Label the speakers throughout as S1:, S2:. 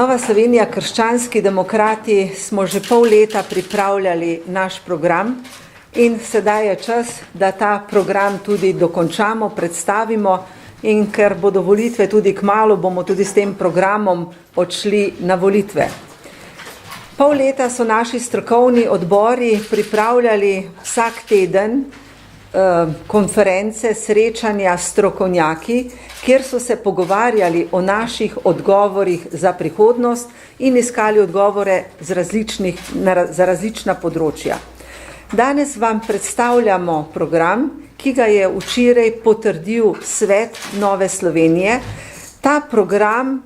S1: Nova Slovenija, krščanski demokrati smo že pol leta pripravljali naš program in sedaj je čas, da ta program tudi dokončamo, predstavimo in ker bodo volitve tudi kmalu, bomo tudi s tem programom odšli na volitve. Pol leta so naši strokovni odbori pripravljali vsak teden konference, srečanja s strokovnjaki, kjer so se pogovarjali o naših odgovorih za prihodnost in iskali odgovore za različna področja. Danes vam predstavljamo program, ki ga je včeraj potrdil Svet Nove Slovenije. Ta program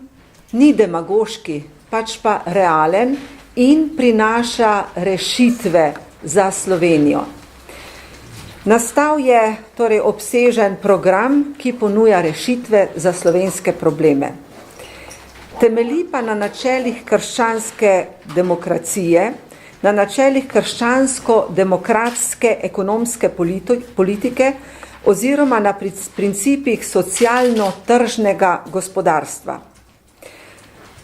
S1: ni demagoški, pač pa realen in prinaša rešitve za Slovenijo. Nastal je torej obsežen program, ki ponuja rešitve za slovenske probleme. Temelji pa na načelih krščanske demokracije, na načelih krščansko-demokratske ekonomske politike oziroma na principih socialno-tržnega gospodarstva.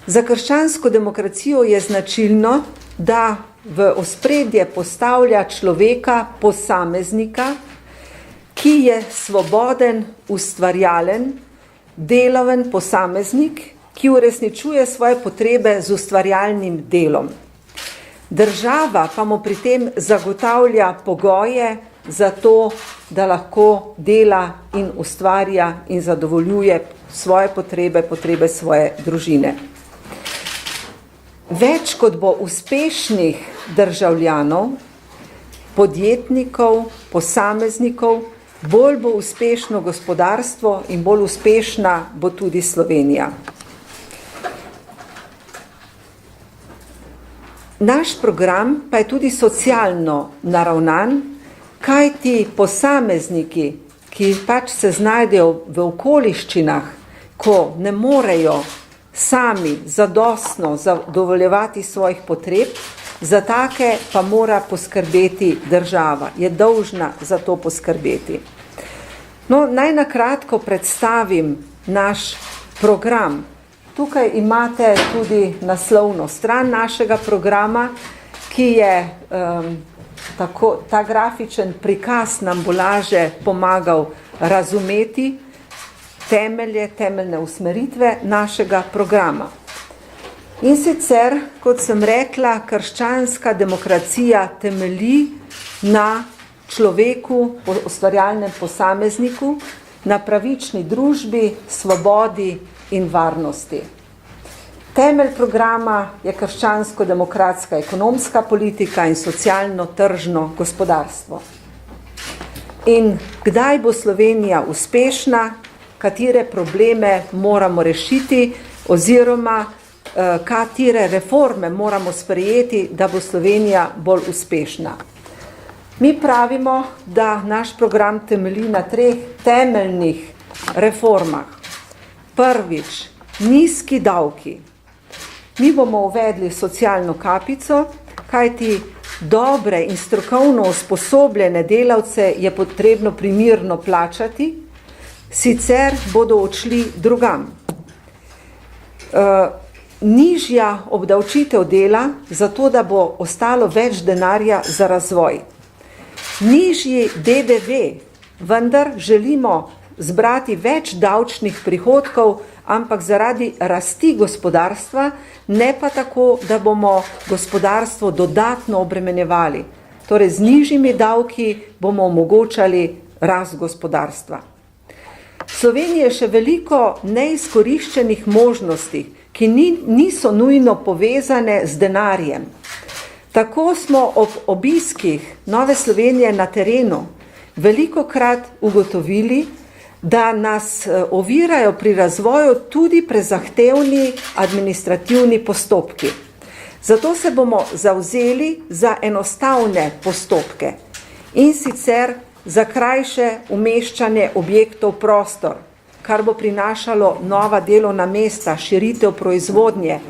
S1: Za krščansko demokracijo je značilno, da v ospredje postavlja človeka, posameznika, ki je svoboden, ustvarjalen, deloven posameznik, ki uresničuje svoje potrebe z ustvarjalnim delom. Država pa mu pri tem zagotavlja pogoje za to, da lahko dela in ustvarja in zadovoljuje svoje potrebe, potrebe svoje družine. Več kot bo uspešnih državljanov, podjetnikov, posameznikov, bolj bo uspešno gospodarstvo in bolj uspešna bo tudi Slovenija. Naš program pa je tudi socialno naravnan, kajti posamezniki, ki pač se znajdejo v okoliščinah, ko ne morejo sami zadostno zadovoljevati svojih potreb, za take pa mora poskrbeti država, je dolžna za to poskrbeti. No, naj na kratko predstavim naš program. Tukaj imate tudi naslovno stran našega programa, ki je ta grafičen prikaz nam bo lažje pomagal razumeti temeljne usmeritve našega programa. In sicer, kot sem rekla, krščanska demokracija temelji na človeku, ustvarjalnem posamezniku, na pravični družbi, svobodi in varnosti. Temelj programa je krščansko-demokratska ekonomska politika in socialno-tržno gospodarstvo. In kdaj bo Slovenija uspešna, katere probleme moramo rešiti oziroma katere reforme moramo sprejeti, da bo Slovenija bolj uspešna. Mi pravimo, da naš program temelji na 3 temeljnih reformah. Prvič, nizki davki. Mi bomo uvedli socialno kapico, kajti dobre in strokovno usposobljene delavce je potrebno primerno plačati, sicer bodo odšli drugam. Nižja obdavčitev dela, zato da bo ostalo več denarja za razvoj. Nižji DDV, vendar želimo zbrati več davčnih prihodkov, ampak zaradi rasti gospodarstva, ne pa tako, da bomo gospodarstvo dodatno obremenjevali. Torej, z nižjimi davki bomo omogočali rast gospodarstva. V Sloveniji je še veliko neizkoriščenih možnosti, ki niso nujno povezane z denarjem. Tako smo ob obiskih Nove Slovenije na terenu velikokrat ugotovili, da nas ovirajo pri razvoju tudi prezahtevni administrativni postopki. Zato se bomo zavzeli za enostavne postopke in sicer za krajše umeščanje objektov v prostor, kar bo prinašalo nova delovna mesta, širitev proizvodnje.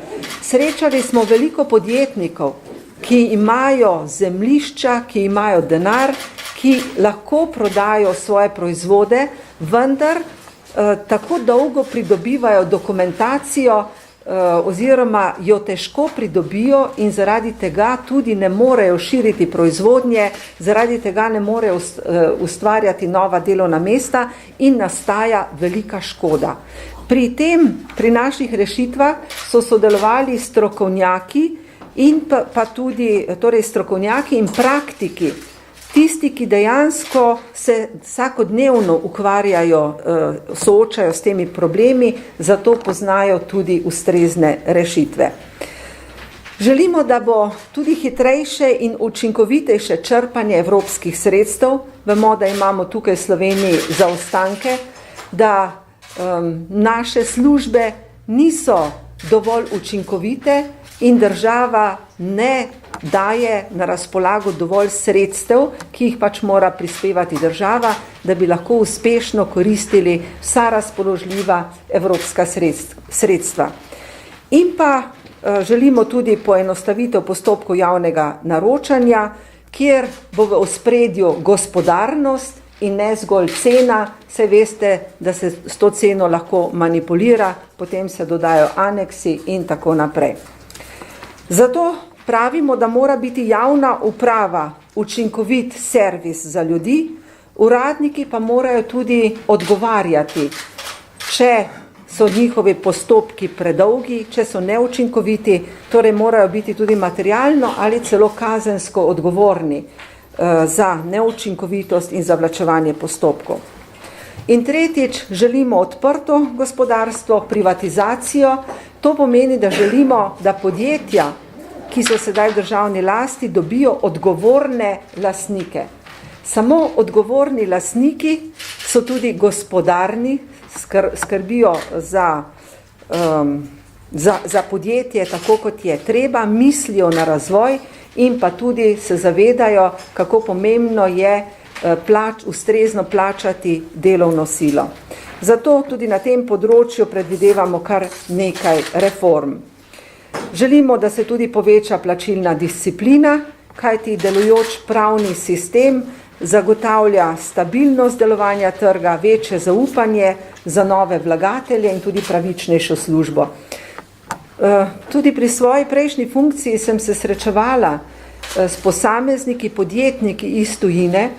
S1: Srečali smo veliko podjetnikov, ki imajo zemljišča, ki imajo denar, ki lahko prodajo svoje proizvode, vendar tako dolgo pridobivajo dokumentacijo, oziroma jo težko pridobijo in zaradi tega tudi ne morejo širiti proizvodnje, zaradi tega ne morejo ustvarjati nova delovna mesta in nastaja velika škoda. Pri naših rešitvah so sodelovali strokovnjaki in pa tudi torej strokovnjaki in praktiki, tisti, ki dejansko se vsakodnevno ukvarjajo, soočajo s temi problemi, zato poznajo tudi ustrezne rešitve. Želimo, da bo tudi hitrejše in učinkovitejše črpanje evropskih sredstev. Vemo, da imamo tukaj v Sloveniji zaostanke, da naše službe niso dovolj učinkovite in država ne daje na razpolago dovolj sredstev, ki jih pač mora prispevati država, da bi lahko uspešno koristili vsa razpoložljiva evropska sredstva. In pa želimo tudi poenostavitev postopkov javnega naročanja, kjer bo v ospredju gospodarnost in ne zgolj cena. Saj veste, da se s to ceno lahko manipulira, potem se dodajo aneksi in tako naprej. Zato pravimo, da mora biti javna uprava učinkovit servis za ljudi, uradniki pa morajo tudi odgovarjati, če so njihovi postopki predolgi, če so neučinkoviti, torej morajo biti tudi materialno ali celo kazensko odgovorni za neučinkovitost in zavlačevanje postopkov. In tretjič, želimo odprto gospodarstvo, privatizacijo. To pomeni, da želimo, da podjetja, ki so sedaj v državni lasti, dobijo odgovorne lastnike. Samo odgovorni lastniki so tudi gospodarni, skrbijo za podjetje tako, kot je treba, mislijo na razvoj in pa tudi se zavedajo, kako pomembno je ustrezno plačati delovno silo. Zato tudi na tem področju predvidevamo kar nekaj reform. Želimo, da se tudi poveča plačilna disciplina, kajti delujoč pravni sistem zagotavlja stabilnost delovanja trga, večje zaupanje za nove vlagatelje in tudi pravičnejšo službo. Tudi pri svoji prejšnji funkciji sem se srečevala s posamezniki, podjetniki iz tujine,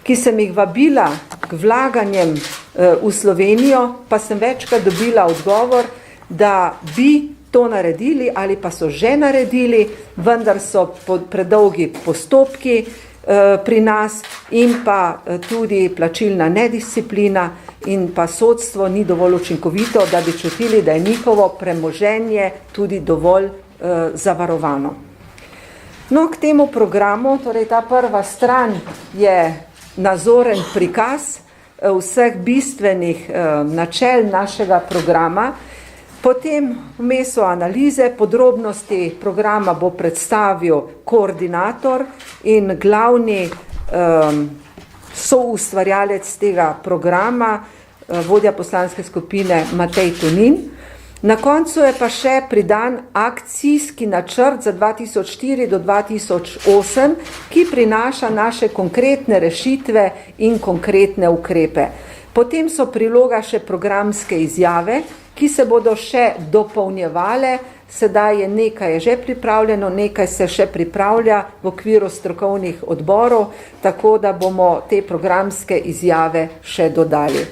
S1: ki sem jih vabila k vlaganjem v Slovenijo, pa sem večkrat dobila odgovor, da bi to naredili ali pa so že naredili, vendar so predolgi postopki pri nas in pa tudi plačilna nedisciplina in pa sodstvo ni dovolj učinkovito, da bi čutili, da je njihovo premoženje tudi dovolj zavarovano. No, k temu programu, torej ta prva stran je nazoren prikaz vseh bistvenih načel našega programa. Potem vmes so analize, podrobnosti programa bo predstavil koordinator in glavni soustvarjalec tega programa, vodja poslanske skupine Matej Tonin. Na koncu je pa še pridan akcijski načrt za 2004 do 2008, ki prinaša naše konkretne rešitve in konkretne ukrepe. Potem so priloga še programske izjave, ki se bodo še dopolnjevale. Sedaj je nekaj že pripravljeno, nekaj se še pripravlja v okviru strokovnih odborov, tako da bomo te programske izjave še dodali.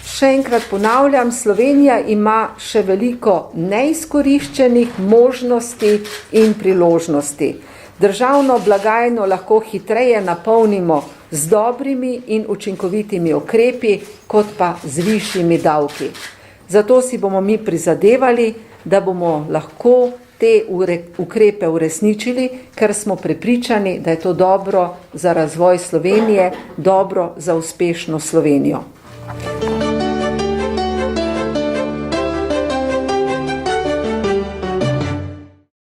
S1: Še enkrat ponavljam, Slovenija ima še veliko neizkoriščenih možnosti in priložnosti. Državno blagajno lahko hitreje napolnimo z dobrimi in učinkovitimi ukrepi, kot pa z višjimi davki. Zato si bomo mi prizadevali, da bomo lahko te ukrepe uresničili, ker smo prepričani, da je to dobro za razvoj Slovenije, dobro za uspešno Slovenijo.